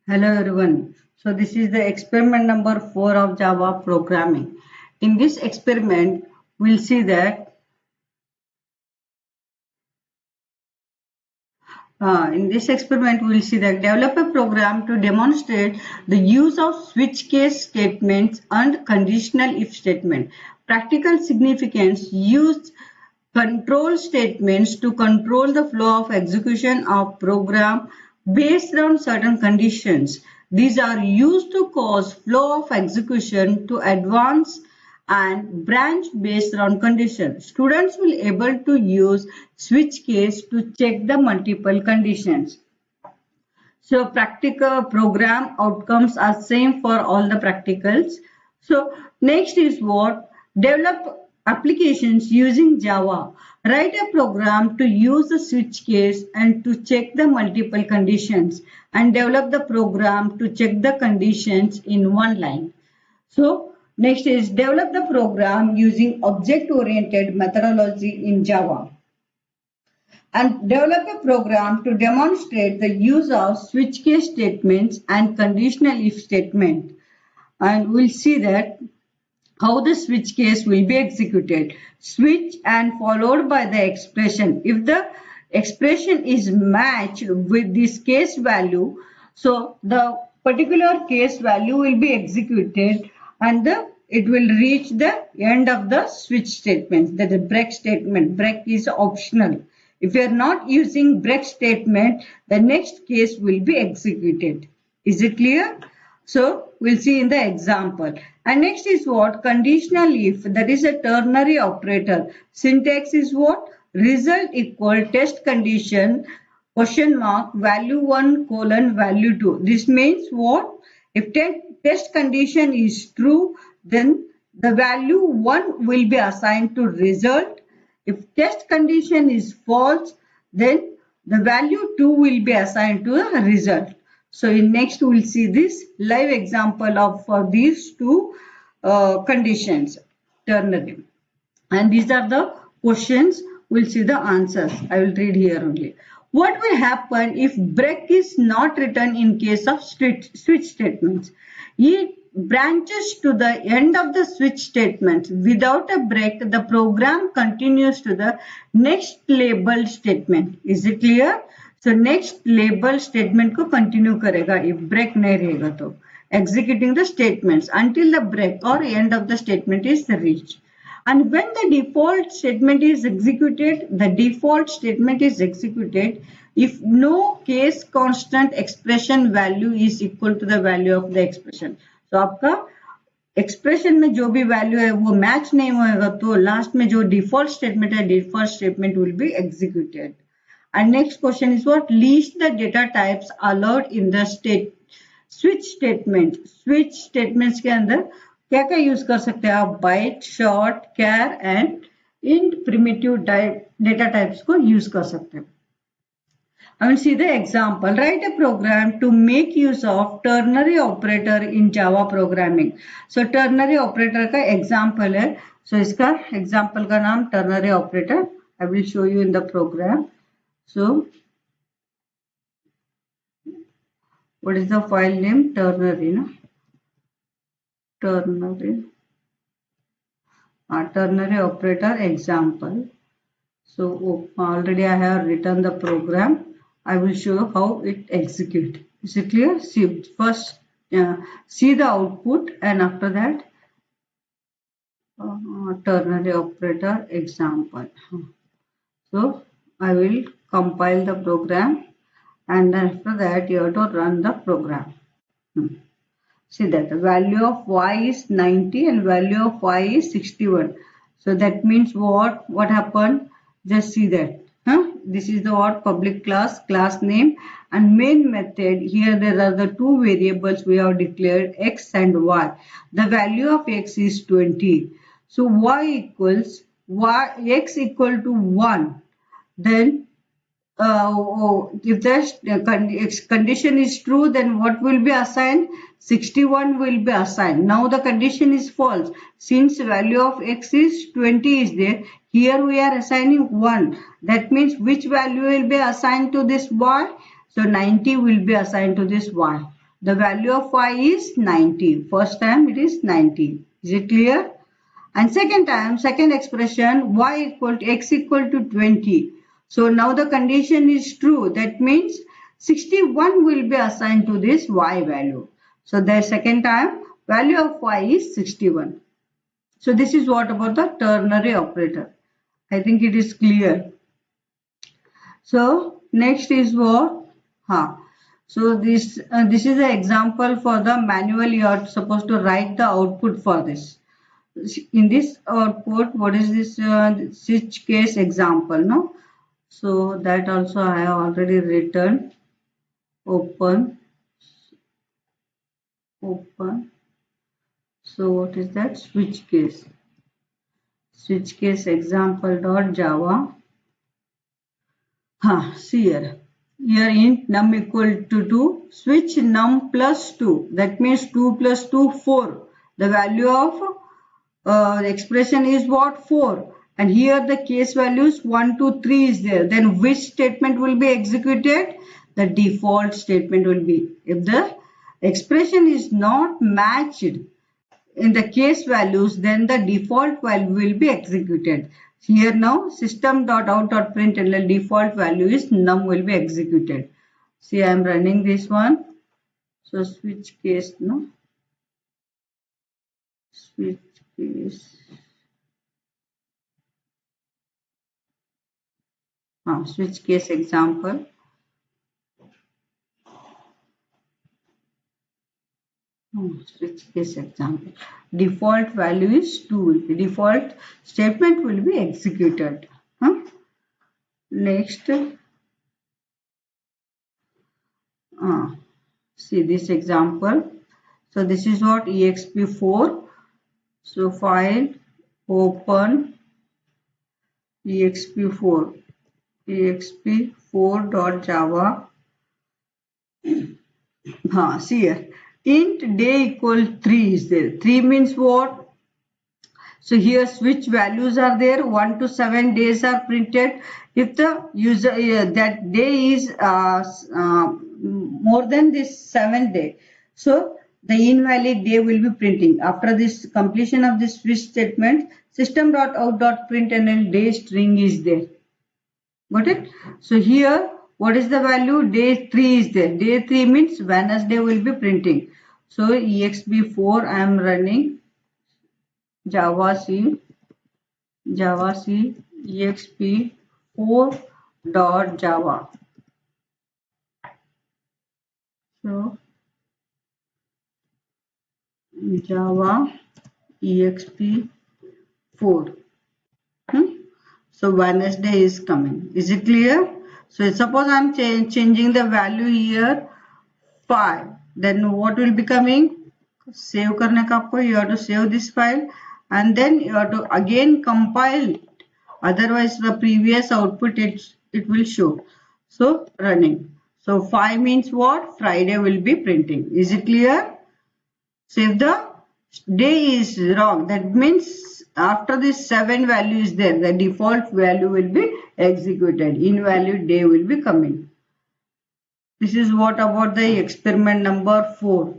Hello everyone. So this is the experiment number 4 of Java programming. In this experiment, we'll see that develop a program to demonstrate the use of switch case statements and conditional if statement. Practical significance: use control statements to control the flow of execution of program based on certain conditions. These are used to cause flow of execution to advance and branch based on conditions. Students will able to use switch case to check the multiple conditions. So practical program outcomes are same for all the practicals. So next is what? Develop applications using Java. Write a program to use the switch case and to check the multiple conditions and develop the program to check the conditions in one line. So next is develop the program using object-oriented methodology in Java and develop a program to demonstrate the use of switch case statements and conditional if statement. And we'll see that how the switch case will be executed. Switch and followed by the expression. If the expression is matched with this case value, so the particular case value will be executed and it will reach the end of the switch statement. That is break statement. Break is optional. If you are not using break statement, the next case will be executed. Is it clear? So we'll see in the example. And next is what? Conditional if. That is a ternary operator. Syntax is what? Result equal test condition question mark value 1 colon value 2. This means what? If test condition is true, then the value 1 will be assigned to result. If test condition is false, then the value 2 will be assigned to the result. So in next we will see this live example of these two conditions ternary. And these are the questions. We'll see the answers. I will read here only. What will happen if break is not written in case of switch statements? It branches to the end of the switch statement. Without a break, the program continues to the next labeled statement. Is it clear? So next label statement को continue करेगा if break नहीं रहेगा तो executing the statements until the break or end of the statement is reached. And when the default statement is executed, if no case constant expression value is equal to the value of the expression. So आपका expression में जो भी value है वो match नहीं होगा तो last में जो डिफॉल्ट स्टेटमेंट है default statement will be executed. And next question is what? List the data types allowed in the switch statement. Switch statements के अंदर क्या क्या यूज कर सकते हैं आप? Byte, short, char and int primitive data types को यूज कर सकते हैं. I will see the example. Write a program to make use of ternary operator in Java programming. So ternary operator का example है. So इसका example का नाम ternary operator. I will show you in the program. So what is the file name? Ternary, no? Ternary operator example. So already I have written the program. I will show how it executes. Is it clear? See first, see the output, and after that, ternary operator example. So I will compile the program, and then after that you have to run the program. See that the value of y is 90 and value of y is 61. So that means what? What happened? Just see that. This is the what? Public class name, and main method. Here there are the two variables we have declared, x and y. The value of x is 20. So x equal to 1. Then if the condition is true, then what will be assigned? 61 will be assigned. Now the condition is false. Since value of x is 20 is there, here we are assigning 1. That means which value will be assigned to this y? So 90 will be assigned to this y. The value of y is 90. First time it is 90. Is it clear? And second time, second expression, y equal to x equal to 20. So now the condition is true. That means 61 will be assigned to this y value. So the second time, value of y is 61. So this is what about the ternary operator. I think it is clear. So next is what? So this is an example for the manual. You are supposed to write the output for this. In this output, what is this switch case example? No. So that also I have already written. Open. So what is that? Switch case. Switch case example dot Java. See here. Here int num equal to 2. Switch num plus 2. That means 2 plus 2, 4. The value of the expression is what? 4. And here the case values 1, 2, 3 is there. Then which statement will be executed? The default statement will be. If the expression is not matched in the case values, then the default value will be executed. Here now system.out.println default value is num will be executed. See, I am running this one. So switch case, no? Switch case. Switch case example. Switch case example. Default value is 2. The default statement will be executed. Next. See this example. So this is what? exp4. So file, open exp4. exp4.java. See here. Int day equal 3 is there. 3 means what? So here switch values are there. 1 to 7 days are printed. If the user that day is more than this 7th day, so the invalid day will be printing. After this completion of this switch statement, system.out.println day string is there. Got it? So here what is the value? Day 3 is there. Day 3 means Wednesday will be printing. So exp4 I am running Java C exp4.java. So Java exp4. So Wednesday is coming. Is it clear? So suppose I am changing the value here 5. Then what will be coming? Save karne ka aapko, you have to save this file and then you have to again compile it. Otherwise the previous output it will show. So running. So 5 means what? Friday will be printing. Is it clear? So if the day is wrong, that means after this 7 value is there, the default value will be executed. Invalid day will be coming. This is what about the experiment number 4.